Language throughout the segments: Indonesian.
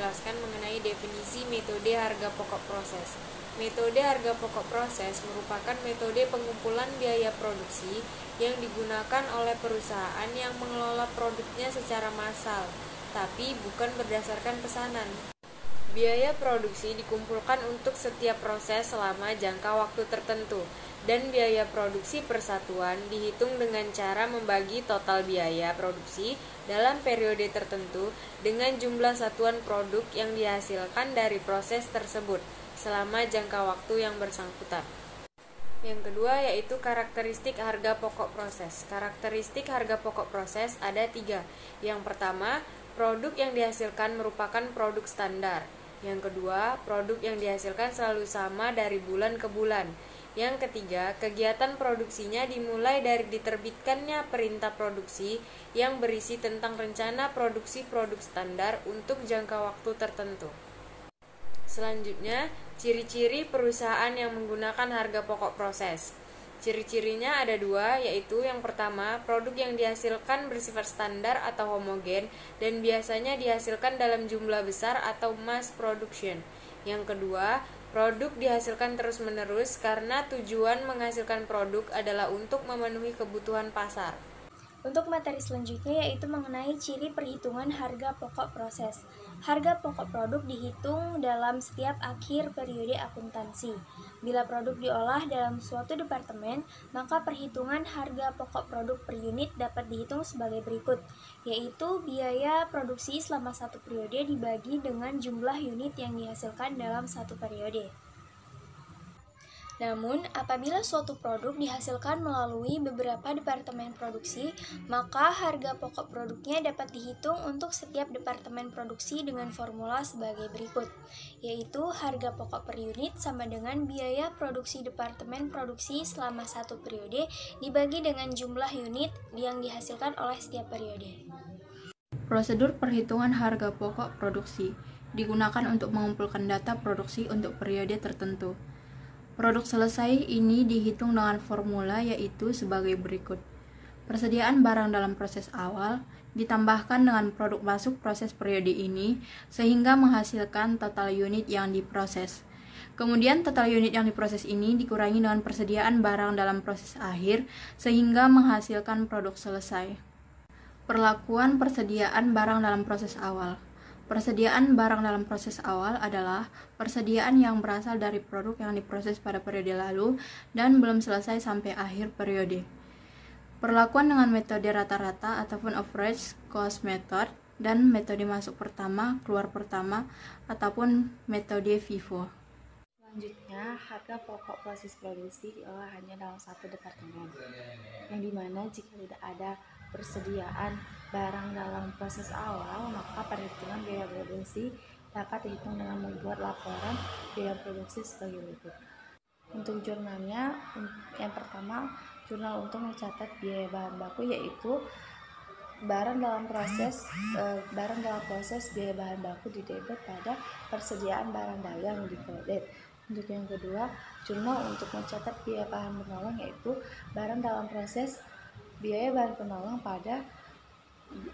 menjelaskan mengenai definisi metode harga pokok proses. Metode harga pokok proses merupakan metode pengumpulan biaya produksi yang digunakan oleh perusahaan yang mengelola produknya secara massal, tapi bukan berdasarkan pesanan. Biaya produksi dikumpulkan untuk setiap proses selama jangka waktu tertentu, dan biaya produksi persatuan dihitung dengan cara membagi total biaya produksi dalam periode tertentu dengan jumlah satuan produk yang dihasilkan dari proses tersebut selama jangka waktu yang bersangkutan. Yang kedua yaitu karakteristik harga pokok proses. Karakteristik harga pokok proses ada 3. Yang pertama, produk yang dihasilkan merupakan produk standar. Yang kedua, produk yang dihasilkan selalu sama dari bulan ke bulan. Yang ketiga, kegiatan produksinya dimulai dari diterbitkannya perintah produksi yang berisi tentang rencana produksi produk standar untuk jangka waktu tertentu. Selanjutnya, ciri-ciri perusahaan yang menggunakan harga pokok proses. Ciri-cirinya ada 2, yaitu yang pertama, produk yang dihasilkan bersifat standar atau homogen dan biasanya dihasilkan dalam jumlah besar atau mass production. Yang kedua, produk dihasilkan terus-menerus karena tujuan menghasilkan produk adalah untuk memenuhi kebutuhan pasar. Untuk materi selanjutnya yaitu mengenai ciri perhitungan harga pokok proses. Harga pokok produk dihitung dalam setiap akhir periode akuntansi. Bila produk diolah dalam suatu departemen, maka perhitungan harga pokok produk per unit dapat dihitung sebagai berikut, yaitu biaya produksi selama satu periode dibagi dengan jumlah unit yang dihasilkan dalam satu periode. Namun, apabila suatu produk dihasilkan melalui beberapa departemen produksi, maka harga pokok produknya dapat dihitung untuk setiap departemen produksi dengan formula sebagai berikut, yaitu harga pokok per unit sama dengan biaya produksi departemen produksi selama satu periode dibagi dengan jumlah unit yang dihasilkan oleh setiap periode. Prosedur perhitungan harga pokok produksi digunakan untuk mengumpulkan data produksi untuk periode tertentu. Produk selesai ini dihitung dengan formula yaitu sebagai berikut. Persediaan barang dalam proses awal ditambahkan dengan produk masuk proses periode ini sehingga menghasilkan total unit yang diproses. Kemudian total unit yang diproses ini dikurangi dengan persediaan barang dalam proses akhir sehingga menghasilkan produk selesai. Perlakuan persediaan barang dalam proses awal. Persediaan barang dalam proses awal adalah persediaan yang berasal dari produk yang diproses pada periode lalu dan belum selesai sampai akhir periode. Perlakuan dengan metode rata-rata ataupun average cost method dan metode masuk pertama, keluar pertama ataupun metode FIFO. Selanjutnya, harga pokok proses produksi diolah hanya dalam satu departemen, yang dimana jika tidak ada persediaan barang dalam proses awal, maka perhitungan biaya produksi dapat dihitung dengan membuat laporan biaya produksi sebagai berikut. Untuk jurnalnya, yang pertama, jurnal untuk mencatat biaya bahan baku yaitu barang dalam proses biaya bahan baku didebet pada persediaan barang dagang di kredit. Untuk yang kedua, jurnal untuk mencatat biaya bahan penolong yaitu barang dalam proses biaya bahan penolong pada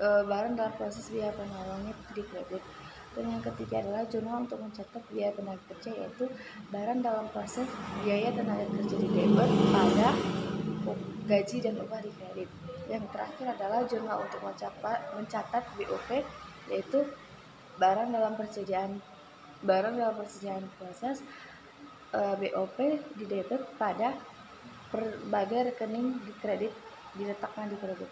barang dalam proses biaya penolongnya di kredit. Dan yang ketiga adalah jurnal untuk mencatat biaya tenaga kerja yaitu barang dalam proses biaya tenaga kerja di debit pada gaji dan upah di kredit. Yang terakhir adalah jurnal untuk mencatat BOP yaitu barang dalam persediaan proses BOP di debit pada berbagai rekening di kredit diletakkan di kredit.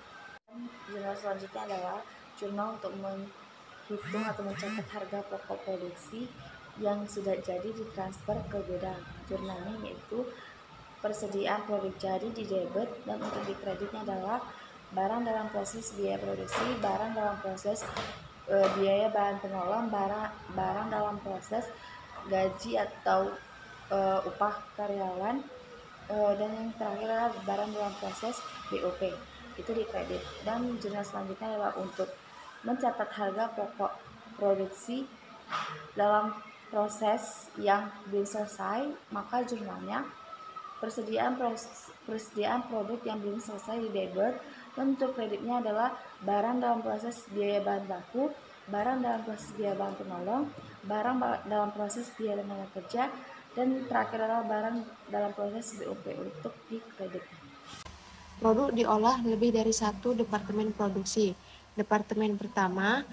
Jurnal selanjutnya adalah jurnal untuk menghitung atau mencatat harga pokok produksi yang sudah jadi ditransfer ke gudang. Jurnalnya yaitu persediaan produk jadi di debit dan untuk di kreditnya adalah barang dalam proses biaya produksi, barang dalam proses biaya bahan penolong, barang dalam proses gaji atau upah karyawan, dan yang terakhir adalah barang dalam proses BOP itu di kredit. Dan jurnal selanjutnya adalah untuk mencatat harga pokok produksi dalam proses yang belum selesai, maka jurnalnya persediaan produk yang belum selesai di debit. Dan untuk kreditnya adalah barang dalam proses biaya bahan baku, barang dalam proses biaya bahan penolong, barang dalam proses biaya tenaga kerja, dan terakhir adalah barang dalam proses BOP untuk dikreditkan. Produk diolah lebih dari satu departemen produksi. Departemen pertama,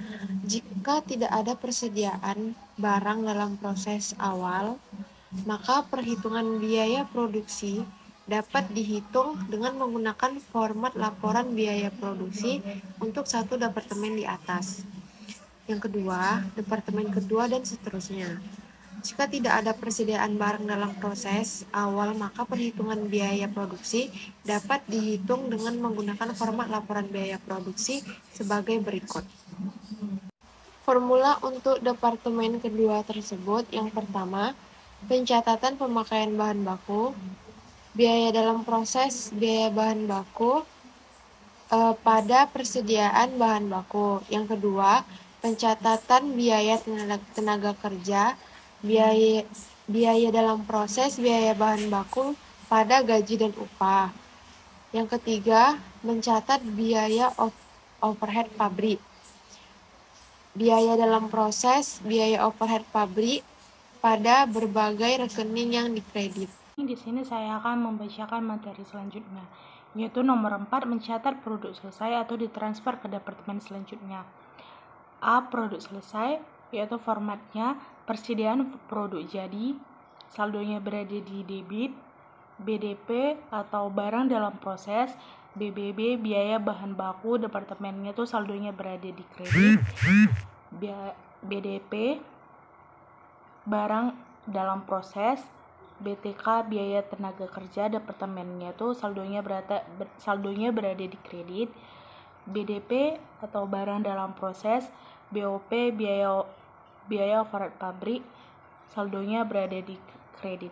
jika tidak ada persediaan barang dalam proses awal, maka perhitungan biaya produksi dapat dihitung dengan menggunakan format laporan biaya produksi untuk satu departemen di atas. Yang kedua, departemen kedua dan seterusnya. Jika tidak ada persediaan barang dalam proses awal, maka perhitungan biaya produksi dapat dihitung dengan menggunakan format laporan biaya produksi sebagai berikut. Formula untuk departemen kedua tersebut, yang pertama, pencatatan pemakaian bahan baku, biaya dalam proses biaya bahan baku pada persediaan bahan baku. Yang kedua, pencatatan biaya tenaga kerja, biaya dalam proses biaya bahan baku pada gaji dan upah. Yang ketiga, mencatat biaya overhead pabrik. Biaya dalam proses biaya overhead pabrik pada berbagai rekening yang dikredit. Di sini saya akan membacakan materi selanjutnya, yaitu nomor 4, mencatat produk selesai atau ditransfer ke departemen selanjutnya. A. Produk selesai, yaitu formatnya persediaan produk jadi, saldonya berada di debit. BDP atau barang dalam proses. BBB biaya bahan baku, departemennya itu saldonya berada di kredit. BDP barang dalam proses. BTK biaya tenaga kerja, departemennya itu saldonya berada di kredit. BDP atau barang dalam proses. BOP biaya overhead pabrik, saldonya berada di kredit.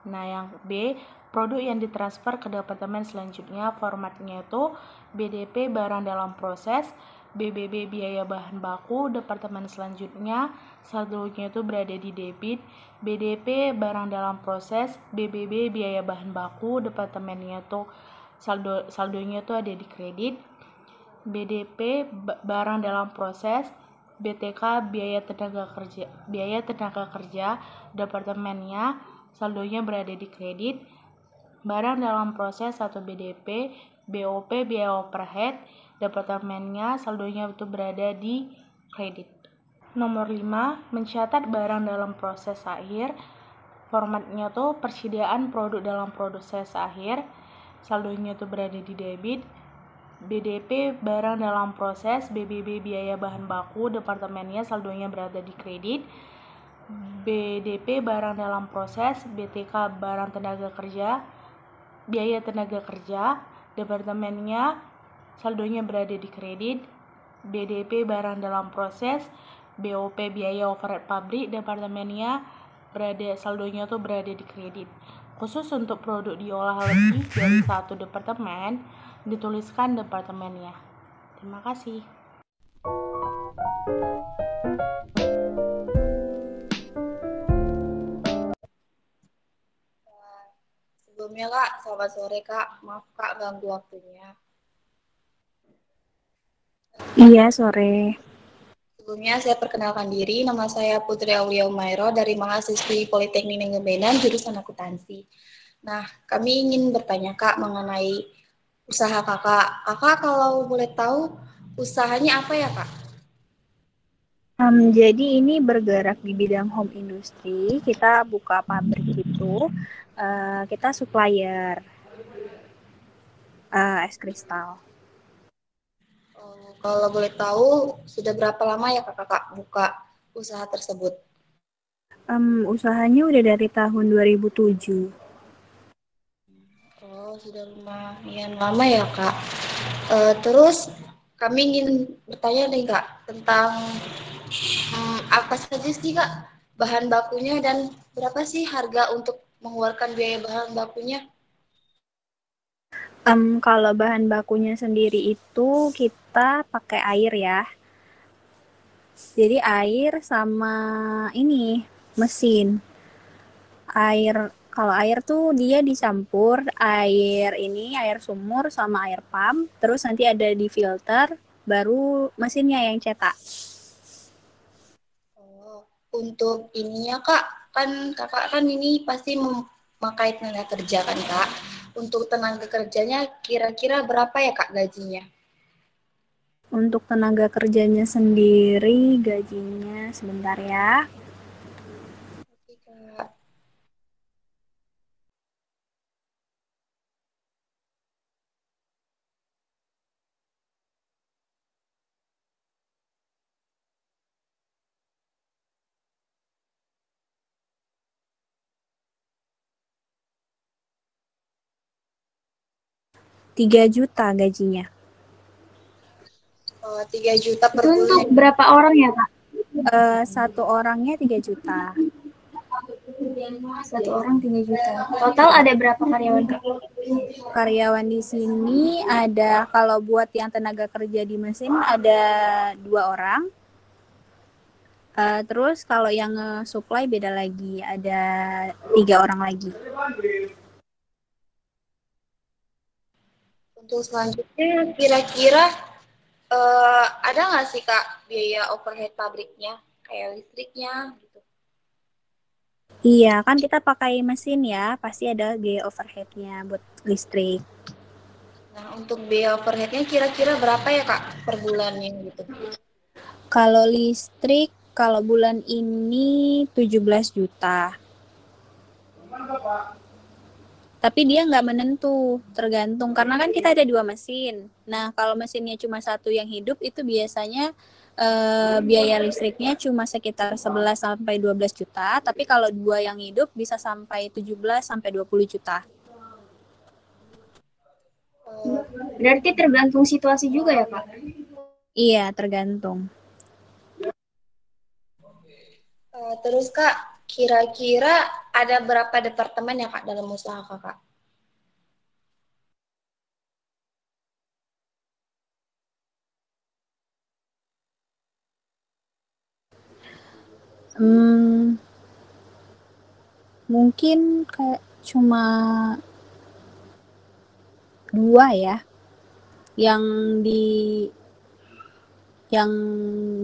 Nah, yang B, produk yang ditransfer ke departemen selanjutnya, formatnya itu BDP barang dalam proses, BBB biaya bahan baku, departemen selanjutnya saldonya itu berada di debit. BDP barang dalam proses, BBB biaya bahan baku, departemennya itu saldonya itu ada di kredit. BDP barang dalam proses, BTK biaya tenaga kerja, departemennya saldonya berada di kredit. Barang dalam proses atau BDP, BOP biaya overhead, departemennya saldonya itu berada di kredit. Nomor 5, mencatat barang dalam proses akhir. Formatnya tuh persediaan produk dalam proses akhir, saldonya itu berada di debit. BDP barang dalam proses, BBB biaya bahan baku, departemennya saldonya berada di kredit. BDP barang dalam proses, BTK barang tenaga kerja, biaya tenaga kerja, departemennya saldonya berada di kredit. BDP barang dalam proses, BOP biaya overhead pabrik, departemennya saldonya tuh berada di kredit. Khusus untuk produk diolah lebih dari satu departemen, dituliskan departemennya. Terima kasih. Sebelumnya Kak, selamat sore Kak. Maaf Kak ganggu waktunya. Iya, sore. Sebelumnya saya perkenalkan diri, nama saya Putri Aulia Umairo dari mahasiswi Politeknik Negeri Medan jurusan akuntansi. Nah, kami ingin bertanya Kak mengenai usaha Kakak. Kakak kalau boleh tahu usahanya apa ya Kak? Jadi ini bergerak di bidang home industry. Kita buka pabrik gitu. Kita supplier es kristal. Kalau boleh tahu sudah berapa lama ya Kakak buka usaha tersebut? Usahanya udah dari tahun 2007. Oh, sudah lumayan lama ya Kak. Terus kami ingin bertanya nih Kak tentang apa saja sih Kak bahan bakunya dan berapa sih harga untuk mengeluarkan biaya bahan bakunya? Kalau bahan bakunya sendiri itu kita pakai air ya. Jadi air sama ini mesin. Kalau air tuh dia dicampur air sumur sama air pump, terus nanti ada di filter, baru mesinnya yang cetak. Untuk ininya Kak, kan Kakak kan ini pasti memakai tenaga kerja kan Kak. Untuk tenaga kerjanya kira-kira berapa ya Kak gajinya? Untuk tenaga kerjanya sendiri gajinya sebentar ya. Oke, Kak. 3 juta gajinya. 3 juta per Itu untuk bulan. berapa orang ya, Kak? Satu orangnya 3 juta. Satu orang 3 juta. Total ada berapa karyawan, Kak? Karyawan di sini ada, kalau buat yang tenaga kerja di mesin ada 2 orang. Terus kalau yang supply beda lagi, ada 3 orang lagi. Untuk selanjutnya kira-kira ada nggak sih Kak biaya overhead pabriknya kayak listriknya gitu? Iya, kan kita pakai mesin ya, pasti ada biaya overhead-nya buat listrik. Nah untuk biaya overheadnya kira-kira berapa ya Kak per bulannya gitu? Kalau listrik, kalau bulan ini 17 juta. Tapi dia nggak menentu, tergantung. Karena kan kita ada 2 mesin. Nah, kalau mesinnya cuma satu yang hidup, itu biasanya biaya listriknya cuma sekitar 11 sampai 12 juta. Tapi kalau 2 yang hidup bisa sampai 17 sampai 20 juta. Berarti tergantung situasi juga ya, Kak? Iya, tergantung. Terus Kak, kira-kira ada berapa departemen ya Kak dalam usaha Kakak? Mungkin kayak cuma 2 ya, yang di yang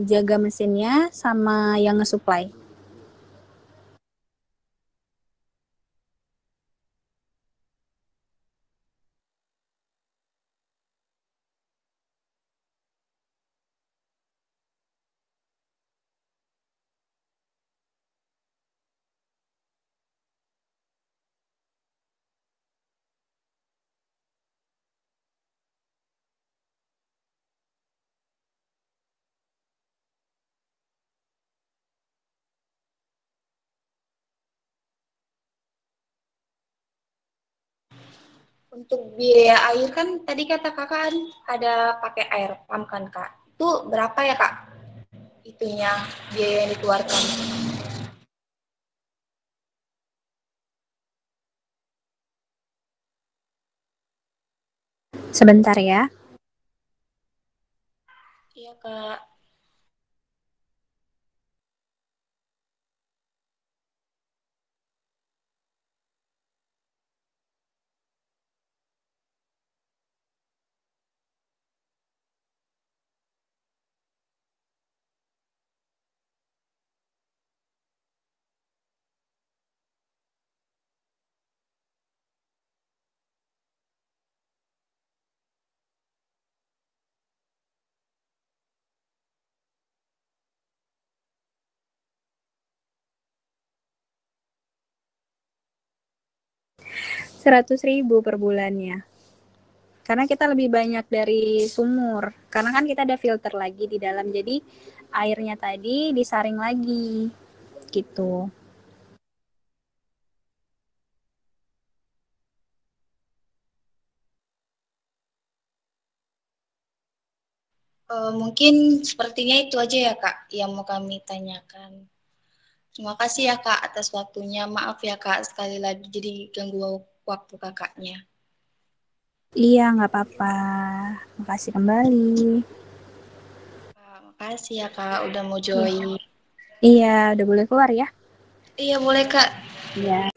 jaga mesinnya sama yang nge-supply. Untuk biaya air kan tadi kata Kakak kan ada pakai air pump kan Kak? Itu berapa ya Kak? Itunya biaya yang dikeluarkan. Sebentar ya. Iya Kak. Rp100.000 per bulannya. Karena kita lebih banyak dari sumur. Karena kan kita ada filter lagi di dalam. Jadi airnya tadi disaring lagi. Gitu. Mungkin sepertinya itu aja ya Kak yang mau kami tanyakan. Terima kasih ya Kak atas waktunya. Maaf ya Kak sekali lagi jadi ganggu waktu Kakaknya. Iya, nggak apa-apa. Makasih kembali. Makasih ya Kak udah mau join. Iya, udah boleh keluar ya? Iya boleh Kak. Iya.